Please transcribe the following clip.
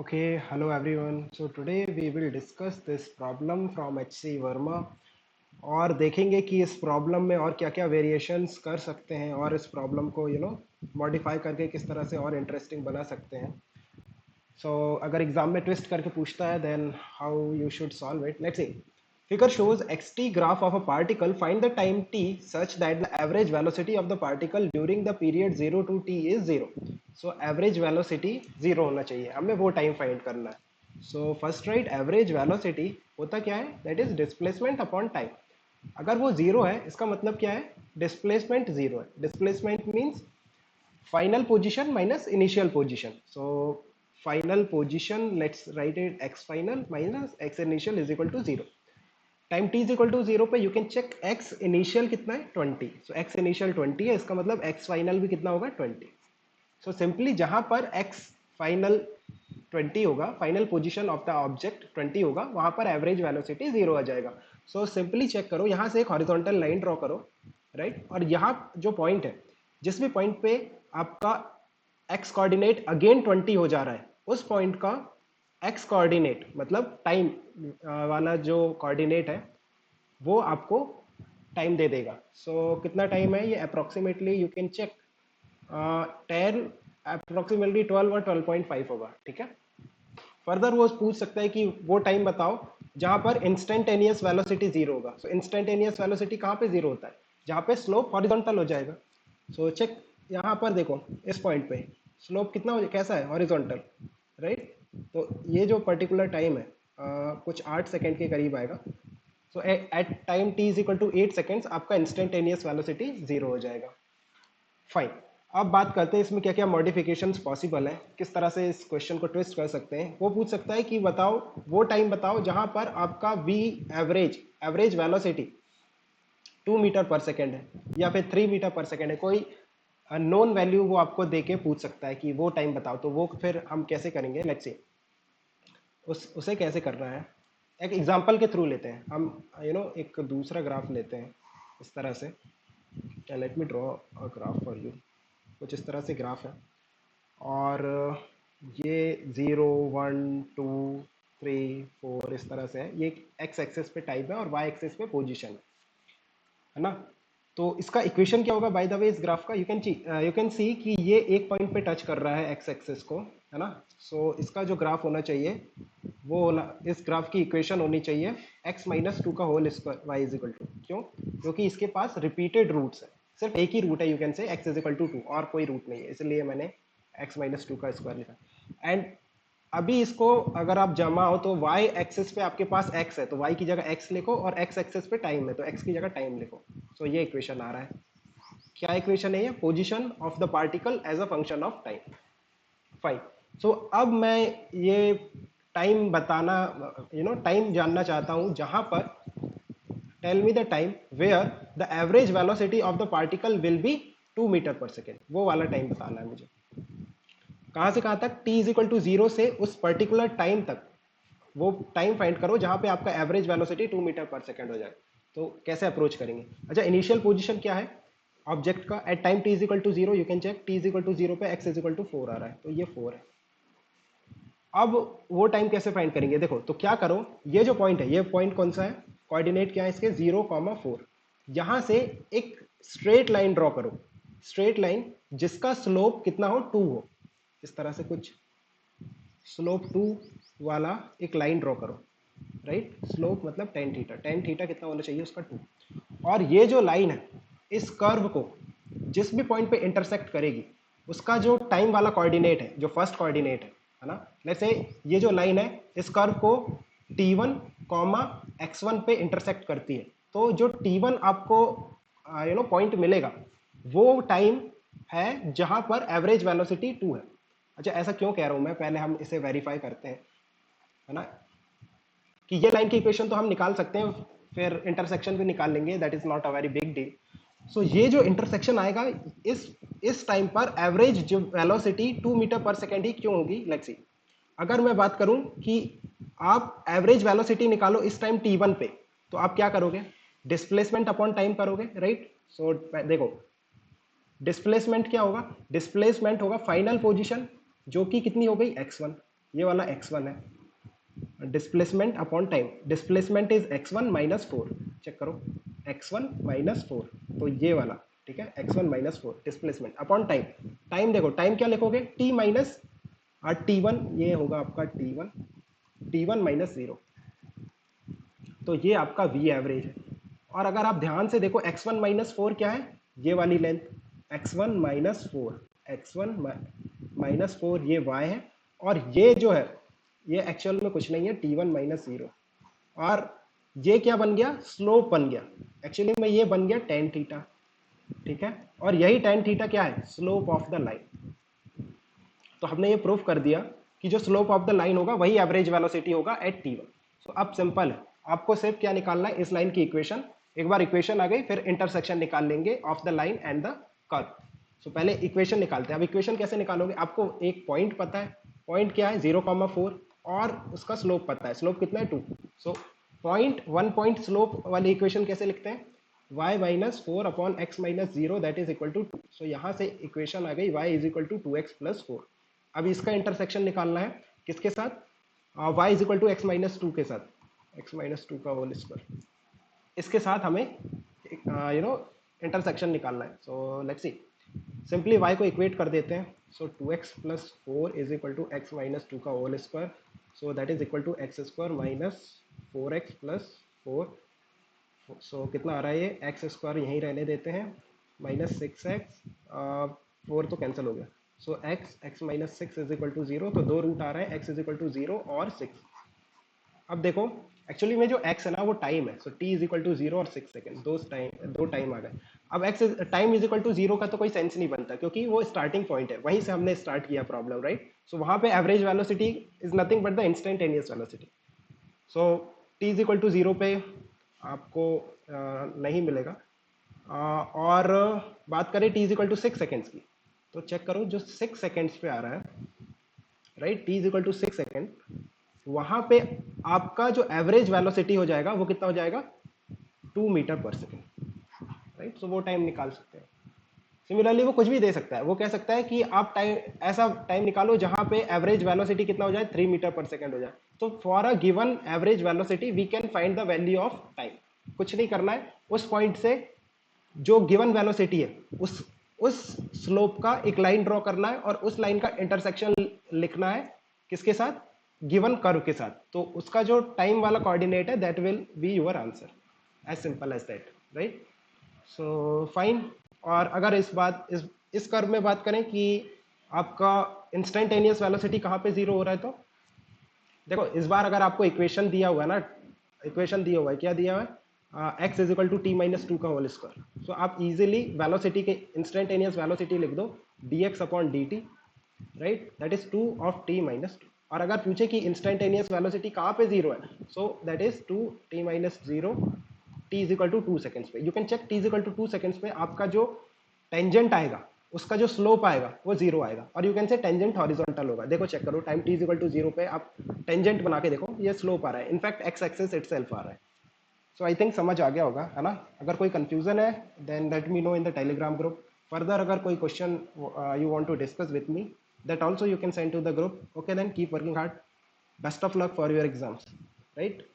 Okay, hello everyone. So today we will discuss this problem from HC Verma और देखेंगे कि इस प्रॉब्लम में और क्या क्या वेरिएशंस कर सकते हैं और इस प्रॉब्लम को मॉडिफाई करके किस तरह से और इंटरेस्टिंग बना सकते हैं. So अगर एग्जाम में ट्विस्ट करके पूछता है then how you should solve it. Let's see. Figure shows xt graph of a particle. Find the time t such that the average velocity of the particle during the period 0 to t is 0. So average velocity 0 होना चाहिए, हमें वो time find करना है. So first write average velocity होता क्या है, that is displacement upon time. अगर वो 0 है इसका मतलब क्या है, displacement 0 है. Displacement means final position minus initial position. So final position, let's write it x final minus x initial is equal to 0. Time t is equal to 0 पे you can check x initial कितना है 20. सो x initial 20 है, इसका मतलब x final भी कितना होगा 20. So simply जहां पर x फाइनल 20 होगा, final position of the object 20 होगा, वहां पर एवरेज वेलोसिटी 0 आ जाएगा. सो सिंपली चेक करो, यहां से एक हॉरिजॉन्टल लाइन ड्रॉ करो, राइट. और यहाँ जो पॉइंट है, जिस भी पॉइंट पे आपका x कोऑर्डिनेट अगेन 20 हो जा रहा है, उस पॉइंट का x कोऑर्डिनेट मतलब टाइम वाला जो कोऑर्डिनेट है वो आपको टाइम दे देगा. सो कितना टाइम है ये, approximately you can check 10, approximately 12 और 12.5 होगा, ठीक है. फर्दर वो पूछ सकता है कि वो टाइम बताओ जहां पर इंस्टेंटेनियस वेलोसिटी 0 होगा. सो इंस्टेंटेनियस वेलोसिटी कहाँ पे 0 होता है, जहां पे स्लोप हॉरिजॉन्टल हो जाएगा. सो चेक यहाँ पर देखो, इस पॉइंट पे स्लोप कितना कैसा है, हॉरिजॉन्टल, राइट. तो ये जो पर्टिकुलर टाइम है कुछ 8 सेकेंड के करीब आएगा. So at time t is equal to 8 seconds आपका इंस्टेंटेनियस वेलोसिटी 0 हो जाएगा. फाइन. अब बात करते हैं इसमें क्या क्या मॉडिफिकेशंस पॉसिबल है, किस तरह से इस क्वेश्चन को ट्विस्ट कर सकते हैं. वो पूछ सकता है कि बताओ वो टाइम बताओ जहां पर आपका v average velocity 2 metre per second है या फिर 3 मीटर पर सेकेंड है. कोई नोन वैल्यू वो आपको देके पूछ सकता है कि वो टाइम बताओ. तो वो फिर हम कैसे करेंगे, लेट्स सी उसे कैसे करना है. एक एग्जांपल के थ्रू लेते हैं हम, एक दूसरा ग्राफ लेते हैं इस तरह से. Let me draw a graph for you. कुछ इस तरह से ग्राफ है और ये 0 1 2 3 4 इस तरह से है. ये एक्स एक्सेस पे टाइम है और वाई एक्सेस पे पोजीशन है ना. तो इसका इक्वेशन क्या होगा बाय द वे इस ग्राफ का, यू कैन सी कि ये एक पॉइंट पे टच कर रहा है एक्स एक्सेस को, है ना. सो इसका जो ग्राफ होना चाहिए वो होना, इस ग्राफ की इक्वेशन होनी चाहिए x माइनस टू का whole square y is equal to. क्यों, क्योंकि इसके पास रिपीटेड रूट्स है, सिर्फ एक ही रूट है, you can say x is equal to 2 और कोई रूट नहीं है, इसलिए मैंने x माइनस टू का स्क्वायर लिखा. एंड अभी इसको अगर आप जमाओ तो y एक्सिस पे आपके पास x है, तो y की जगह x लिखो और x एक्सिस पे टाइम है तो x की जगह टाइम लिखो. सो ये इक्वेशन आ रहा है. क्या इक्वेशन है ये, position of the particle as a function of time. Fine. So अब मैं ये टाइम बताना, टाइम जानना चाहता हूं जहां पर tell me the time where the average velocity of the particle will be 2 metre per second. वो वाला टाइम बताना है मुझे. कहां से कहां तक, t इज इक्वल टू 0 से उस पर्टिकुलर टाइम तक वो टाइम फाइंड करो जहां पे आपका average velocity 2 metre per second हो जाए. तो कैसे अप्रोच करेंगे. अच्छा, इनिशियल पोजीशन क्या है ऑब्जेक्ट का at time t is equal to 0, you can check t is equal to 0 पे x इज इक्वल टू 4 आ रहा है, तो ये 4 है. अब वो टाइम कैसे फाइंड करेंगे, देखो तो क्या करो, ये जो पॉइंट है, ये पॉइंट कौन सा है, कोऑर्डिनेट क्या है इसके 0,4. यहां से एक स्ट्रेट लाइन ड्रॉ करो, स्ट्रेट लाइन जिसका स्लोप कितना हो 2 हो. इस तरह से कुछ स्लोप 2 वाला एक लाइन ड्रॉ करो, राइट. स्लोप मतलब टेन थीटा, टेन थीटा कितना होना चाहिए उसका 2. और ये जो लाइन है इस कर्व को जिस भी पॉइंट पे इंटरसेक्ट करेगी उसका जो टाइम वाला कोऑर्डिनेट है, जो फर्स्ट कोऑर्डिनेट है ना. लेट्स से ये जो लाइन है इस कर्व को t1 कॉमा x1 पे इंटरसेक्ट करती है, तो जो t1 आपको पॉइंट मिलेगा वो टाइम है जहां पर एवरेज वेलोसिटी 2 है. अच्छा, ऐसा क्यों कह रहा हूं मैं, पहले हम इसे वेरीफाई करते हैं, है ना. कि ये लाइन की इक्वेशन तो हम निकाल सकते हैं, फिर इंटरसेक्शन भी निकाल लेंगे, that is not a very big deal. So ये जो इंटरसेक्शन आएगा इस टाइम पर एवरेज जो वेलोसिटी 2 मीटर पर सेकेंड ही क्यों होगी, लेट्स सी. अगर मैं बात करूं कि आप एवरेज वेलोसिटी निकालो इस टाइम t1 पे, तो आप क्या करोगे, डिस्प्लेसमेंट अपॉन टाइम करोगे, राइट. सो देखो डिस्प्लेसमेंट क्या होगा, डिस्प्लेसमेंट होगा फाइनल पोजीशन जो कि कितनी हो गई x1, ये वाला x1 है, displacement upon time, displacement is x1 minus four, check करो x1 माइनस फोर, तो ये वाला ठीक है, x1 minus four displacement upon time, time देखो टाइम क्या लिखोगे t माइनस t1, ये होगा आपका t1 माइनस जीरो, तो ये आपका v एवरेज है। और अगर आप ध्यान से देखो x1 माइनस फोर क्या है, ये वाली length x1 minus four, x1 minus four ये y है, और ये जो है ये एक्चुअल में कुछ नहीं है t1 माइनस जीरो, और ये क्या बन गया, स्लोप बन गया, एक्चुअली में ये बन गया tan थीटा, ठीक है, और यही tan थीटा क्या है, स्लोप ऑफ द लाइन। तो हमने ये प्रूफ कर दिया कि जो स्लोप ऑफ द लाइन होगा वही एवरेज वेलोसिटी होगा एट t1। तो अब सिंपल है, आपको सिर्फ क्या निकालना है, इस लाइन की इक्वेशन, एक बार इक्वेशन आ गई फिर इंटरसेक्शन निकाल लेंगे of the line and the curve. So पहले इक्वेशन निकालते हैं। अब इक्वेशन कैसे निकालोगे, आपको एक पॉइंट पता है, पॉइंट क्या है 0,4, और उसका स्लोप पता है, स्लोप कितना है 2। So point one point slope वाली इक्वेशन कैसे लिखते हैं, y minus four upon x minus zero that is equal to two. So यहाँ से इक्वेशन आ गई y is equal to two x plus four. अब इसका इंटरसेक्शन निकालना है किसके साथ, y is equal to x minus two के साथ, एक्स माइनस टू का होल स्क्वायर, इसके साथ हमें इंटरसेक्शन निकालना है। So let's see, simply y को इक्वेट कर देते हैं। So two x plus four is equal to x minus two का whole square, so that is equal to x square minus four x plus four. So कितना आ रहा है, ये एक्स स्क्वायर यहीं रहने देते हैं, माइनस सिक्स एक्स, फोर तो कैंसिल हो गया। So x minus six is equal to zero, तो दो रूट आ रहा है, x is equal to zero और सिक्स। अब देखो एक्चुअली में जो x है ना वो टाइम है, so t is equal to zero और सिक्स सेकेंड, दो टाइम आ गए। अब x time is equal to zero का तो कोई सेंस नहीं बनता, क्योंकि वो स्टार्टिंग पॉइंट है, वहीं से हमने स्टार्ट किया प्रॉब्लम, राइट। सो वहां पे average velocity is nothing but the instantaneous velocity. So t is equal to zero पे आपको नहीं मिलेगा। और बात करें t is equal to six seconds की, तो चेक करो जो सिक्स सेकेंड्स पे आ रहा है, right, t is equal to six second, वहां पे आपका जो एवरेज वेलोसिटी हो जाएगा वो कितना हो जाएगा, 2 मीटर पर सेकेंड, राइट। सो वो टाइम निकाल सकते हैं। सिमिलरली वो कुछ भी दे सकता है, वो कह सकता है कि आप टाइम, ऐसा टाइम निकालो जहां पे एवरेज वेलोसिटी कितना हो जाए, 3 मीटर पर सेकेंड हो जाए। तो for a given average velocity we can find the value of time. कुछ नहीं करना है, उस पॉइंट से जो गिवन वेलोसिटी है उस स्लोप का एक लाइन ड्रॉ करना है, और उस लाइन का इंटरसेक्शन लिखना है किसके साथ, गिवन कर्व के साथ। तो उसका जो टाइम वाला कोऑर्डिनेट है that will be your answer, as simple as that, right. So fine. और अगर इस कर्व में बात करें कि आपका इंस्टेंटेनियस वेलोसिटी कहाँ पे जीरो हो रहा है, तो देखो इस बार अगर आपको इक्वेशन दिया हुआ है ना, इक्वेशन दिया हुआ है, क्या दिया हुआ है, x is equal to T minus two का होल स्क्वायर। सो आप इजीली वेलोसिटी के इंस्टेंटेनियस वेलोसिटी लिख दो d x upon d t, right, that is two of t minus two. और अगर पूछे कि इंस्टेंटेनियस वेलोसिटी कहाँ पे जीरो है, so that is to T minus zero, T is equal to two seconds पे। You can check T is equal to two seconds पे आपका जो टेंजेंट आएगा उसका जो स्लोप आएगा वो जीरो आएगा, और you can say tangent horizontal होगा। देखो चेक करो, time t is equal to zero पे आप टेंजेंट बना के देखो, ये स्लोप आ रहा है, इनफैक्ट एक्स एक्सिस इटसेल्फ आ रहा है। सो आई थिंक समझ आ गया होगा, है ना। अगर कोई कंफ्यूजन है then let me know in the Telegram group. Further अगर कोई question you want to discuss with me, that also you can send to the group. Okay then keep working hard, best of luck for your exams, right.